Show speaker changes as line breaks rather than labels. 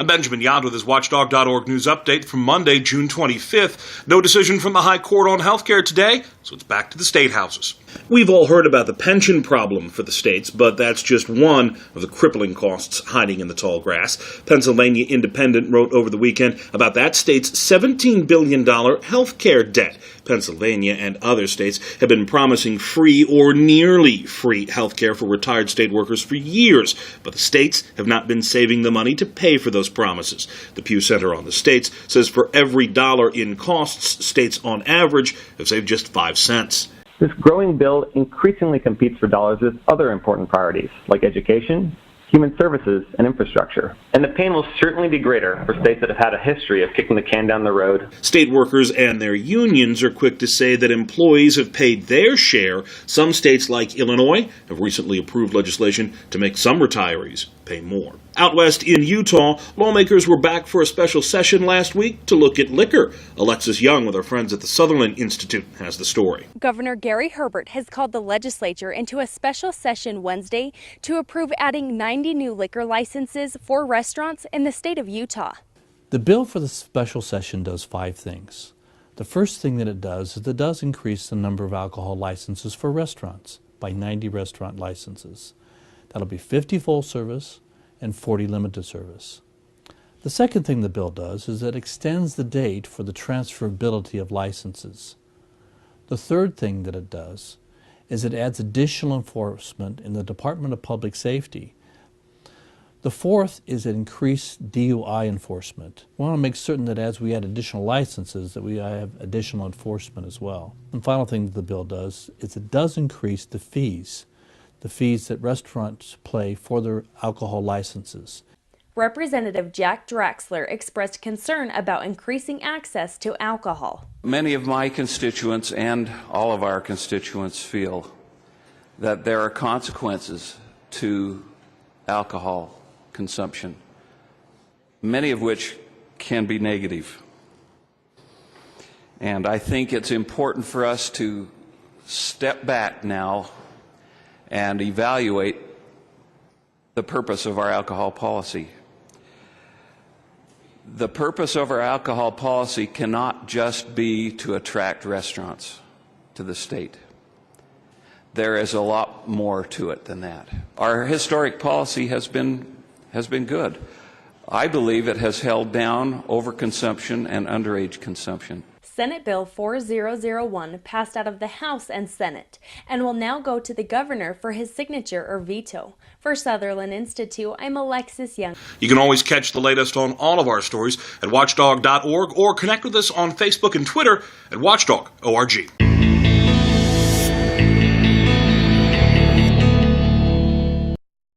Benjamin Yad with his Watchdog.org news update from Monday, June 25th. No decision from the High Court on health care today, so it's back to the state houses. We've all heard about the pension problem for the states, but that's just one of the crippling costs hiding in the tall grass. Pennsylvania Independent wrote over the weekend about that state's $17 billion health care debt. Pennsylvania and other states have been promising free or nearly free health care for retired state workers for years, but the states have not been saving the money to pay for those promises. The Pew Center on the States says for every dollar in costs, states on average have saved just 5 cents.
This growing bill increasingly competes for dollars with other important priorities, like education, human services, and infrastructure. And the pain will certainly be greater for states that have had a history of kicking the can down the road.
State workers and their unions are quick to say that employees have paid their share. Some states, like Illinois, have recently approved legislation to make some retirees pay more. Out west in Utah, lawmakers were back for a special session last week to look at liquor. Alexis Young with our friends at the Sutherland Institute has the story.
Governor Gary Herbert has called the legislature into a special session Wednesday to approve adding 90 new liquor licenses for restaurants in the state of Utah.
The bill for the special session does 5 things. The first thing that it does is it does increase the number of alcohol licenses for restaurants by 90 restaurant licenses. That'll be 50 full service and 40 limited service. The second thing the bill does is it extends the date for the transferability of licenses. The third thing that it does is it adds additional enforcement in the Department of Public Safety. The fourth is it increased DUI enforcement. We want to make certain that as we add additional licenses that we have additional enforcement as well. And the final thing that the bill does is it does increase the fees that restaurants pay for their alcohol licenses.
Representative Jack Draxler expressed concern about increasing access to alcohol.
Many of my constituents and all of our constituents feel that there are consequences to alcohol consumption, many of which can be negative. And I think it's important for us to step back now and evaluate the purpose of our alcohol policy. The purpose of our alcohol policy cannot just be to attract restaurants to the state. There is a lot more to it than that. Our historic policy has been good. I believe it has held down overconsumption and underage consumption.
Senate Bill 4001 passed out of the House and Senate and will now go to the governor for his signature or veto. For Sutherland Institute, I'm Alexis Young.
You can always catch the latest on all of our stories at watchdog.org or connect with us on Facebook and Twitter at watchdog.org.